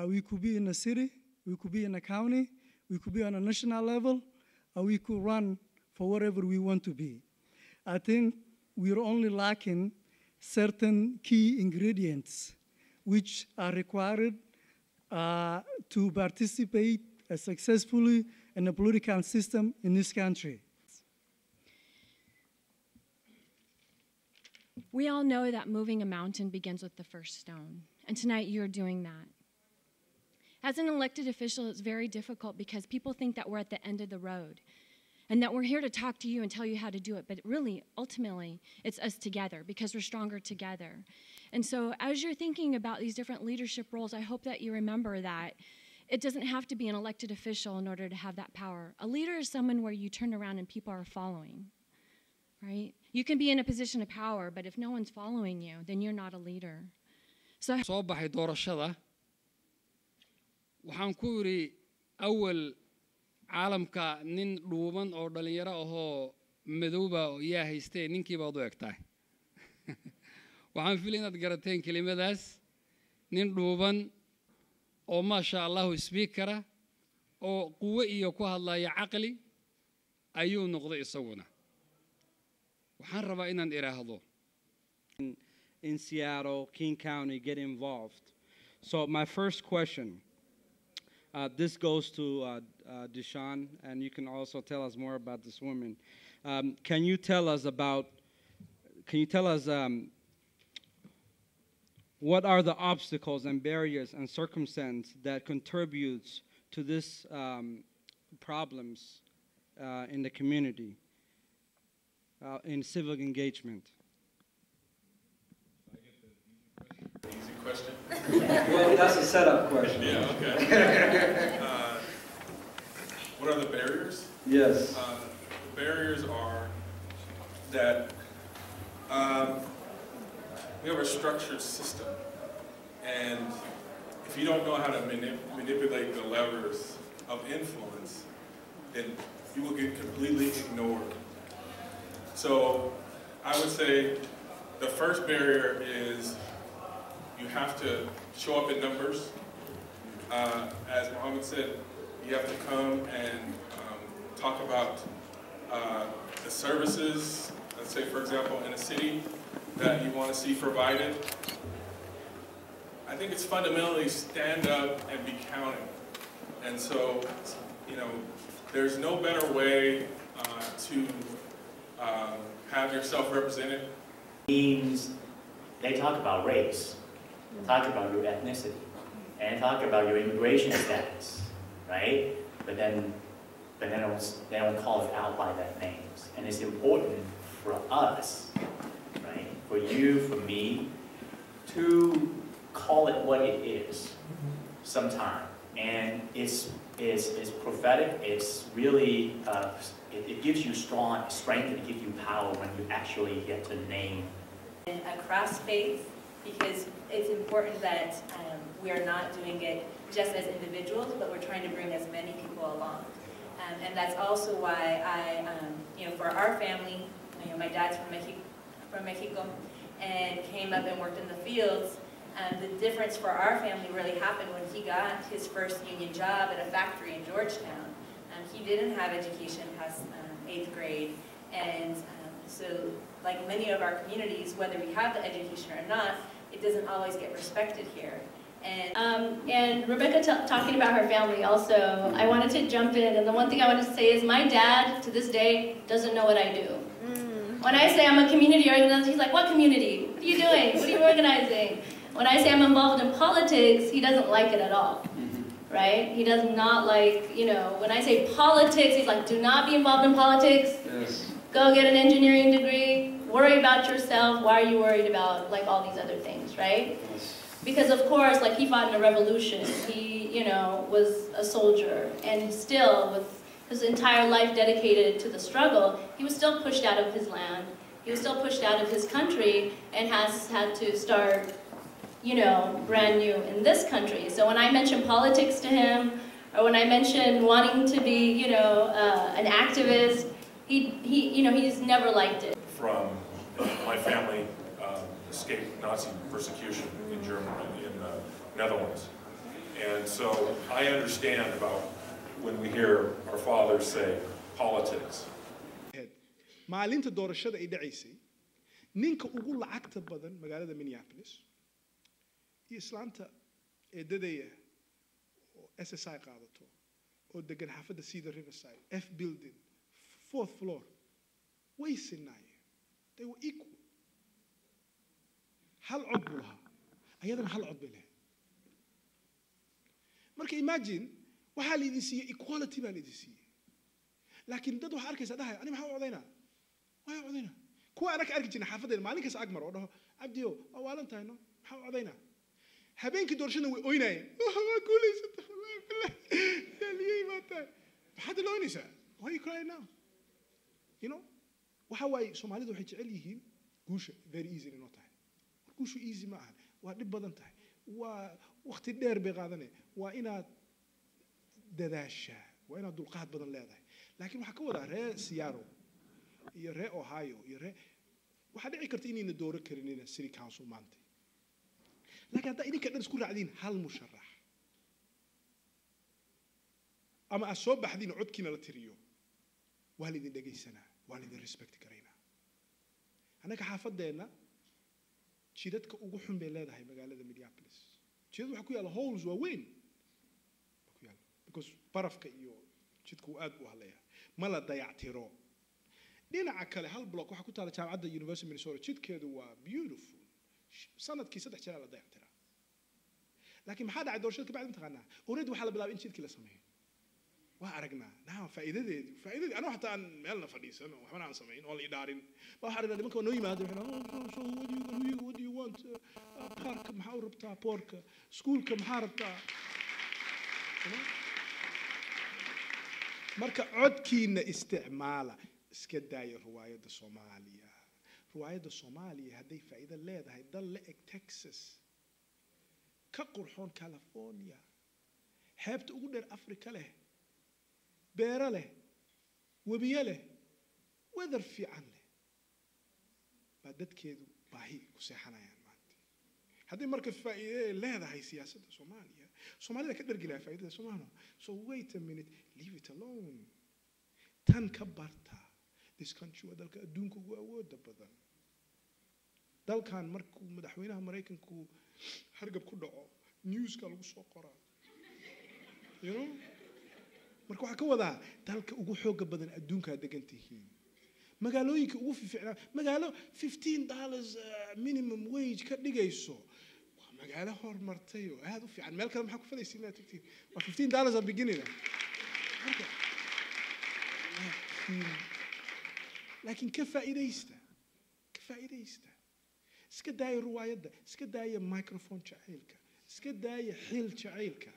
We could be in a city, we could be in a county, we could be on a national level, or we could run for whatever we want to be. I think we're only lacking certain key ingredients which are required to participate successfully in the political system in this country. We all know that moving a mountain begins with the first stone, and tonight you're doing that. As an elected official, it's very difficult because people think that we're at the end of the road and that we're here to talk to you and tell you how to do it, but really, ultimately, it's us together because we're stronger together. And so as you're thinking about these different leadership roles, I hope that you remember that it doesn't have to be an elected official in order to have that power. A leader is someone where you turn around and people are following, right? You can be in a position of power, but if no one's following you, then you're not a leader. So soo baxay doorashada waxaan ku yiri awal caalamka nin dhuuban oo dhalinyaro ahoo madowba oo yaa haystay ninkii baad u egtahay waxaan filay inaad garateen kelimadaas nin dhuuban oo maasha Allah speakera oo quwo iyo ku hadlaya aqli ayuu noqday isaguna waxaan rabaa inaan iraahdo in Seattle, King County get involved. So my first question, this goes to Deshaun, and you can also tell us more about this woman. Can you tell us what are the obstacles and barriers and circumstances that contributes to this problems in the community, in civic engagement? Easy question? Well, that's a setup question. Yeah, okay. What are the barriers? Yes. The barriers are that we have a structured system, and if you don't know how to manipulate the levers of influence, then you will get completely ignored. So I would say the first barrier is you have to show up in numbers. As Mohammed said, you have to come and talk about the services, let's say for example in a city that you want to see provided. I think it's fundamentally stand up and be counted. And so, you know, there's no better way to have yourself represented. Means they talk about race. Talk about your ethnicity, and talk about your immigration status, right? But then they don't call it out by that names. And it's important for us, right? For you, for me, to call it what it is sometime. And it's prophetic. It's really it gives you strong strength and it gives you power when you actually get to name. And across faith, because it's important that we are not doing it just as individuals, but we're trying to bring as many people along. And that's also why I, you know, for our family, you know, my dad's from Mexico, and came up and worked in the fields. The difference for our family really happened when he got his first union job at a factory in Georgetown. He didn't have education past 8th grade, and so like many of our communities, whether we have the education or not, it doesn't always get respected here. And Rebecca talking about her family also, I wanted to jump in, and the one thing I wanted to say is my dad, to this day, doesn't know what I do. When I say I'm a community organizer, he's like, what community? What are you doing? What are you organizing? When I say I'm involved in politics, he doesn't like it at all, right? He does not like, you know, when I say politics, he's like, do not be involved in politics. Yes. Go get an engineering degree, worry about yourself. Why are you worried about like all these other things, right? Because of course, like he fought in a revolution. He, you know, was a soldier, and still with his entire life dedicated to the struggle, he was still pushed out of his land. He was still pushed out of his country and has had to start, you know, brand new in this country. So when I mention politics to him, or when I mention wanting to be, you know, an activist, you know, he's never liked it. From my family escaped Nazi persecution in Germany, in the Netherlands. And so I understand about when we hear our fathers say politics. maalinta doorashada ay dhacaysay ninka ugu lacagta badan magaalada Minneapolis iyo islaanta eedadaya oo SSI qaadato oo degan xaafadda Cedar Riverside F building 4th floor way sinaayeen they were equal hal cod buu lahaa ayadana hal cod bay lahayd marka imagine waxaa la idin siiyey equality baa la idin siiyey laakiin dad waxaa arkaysa dhahay ani maxaa u codaynaa waa codaynaa kuwa anaka arki jirna xaafadeena maalin kasta agmar oo dhaho abdiyo waa waalan tahay no maxaa u codaynaa habeenkii doorashada way oynaayeen waa guulaysata wallaahi billah yaaliyey baa tahay maxaad la oynaysaa why are you crying now you know waxa waaye Soomaalidu waxay jecel yihiin guusha very easy inoo tahay guushu easy ma aha waa dhib badan tahay waa waqti dheer bay qaadanay waa inaad dadaashaa waa inaad dulqaad badan leedahay laakiin waxa ka wadaa reer Seattle iyo reer Ohio iyo reer waxa dhici karta inayna dooro karinina city council maanta laakiin hadda idinka dhan isku raacdiin hal musharax ama aad soo baxdiin codkiina la tiriyo waa la idin dhegaysanaa waa la idin respect karaynaa annaga xaafadeena jidadka ugu xun bay leedahay magaalada Minneapolis jidad waxa ku yaala holes waa weyn ku yaala because barafka iyo jidku aad u halaya ma la dayactiro dhinaca kale hal block waxa ku taala jaamacadda University of Minnesota jidkeedu waa beautiful sanadkii 3 jeer la dayactira laakiin maxaa dhacay doorashada ka bacdi intaqaanaa already waxa la bilaabay in jidkii la sameeyo waa aragnaa naa faa'iidadeedii anoo xataa aan meelna fadhiisan oo waxba aan sameyn oo la idaarin waxa aragnaa nimanka noo yimaado so what do you want park maxaa u rabtaa porka schoolka maxaa rabtaa marka codkiina isticmaala iska daaya riwaayadda Soomaaliya hadday faa'iido leedahay dal la eg Texas ka qurxoon California xeebta ugu dheer Afrika leh beera leh wabiyo leh weather fiican leh baa dadkeedu baahi ku seexanayaan maanta haddii marka faa'iido leedahay siyaasadda Soomaalida ka dhargi lahaa faa'iidada Soomaaliya so wait a minute leave it alone tan ka barta this country waa dalka adduunka ugu awoodda badan dalkan markuu madaxweynaha Mareykanku hargab ku dhaco newska lagu soo qoraa you know marka waxa ka wadaa dalka ugu xooga badan adduunka degan tihiin magaalooyinka ugu fiicnaa magaalo $15 minimum wage ka dhigayso waa magaalo horumartay oo aad u fiican meel kale maxaa ku falaysiin inaad tagtiin waa $15 at beginning laakiin ka faa'iidaysta iska daaya riwaayadda iska daaya microphone jacaylka iska daaya xil jacaylka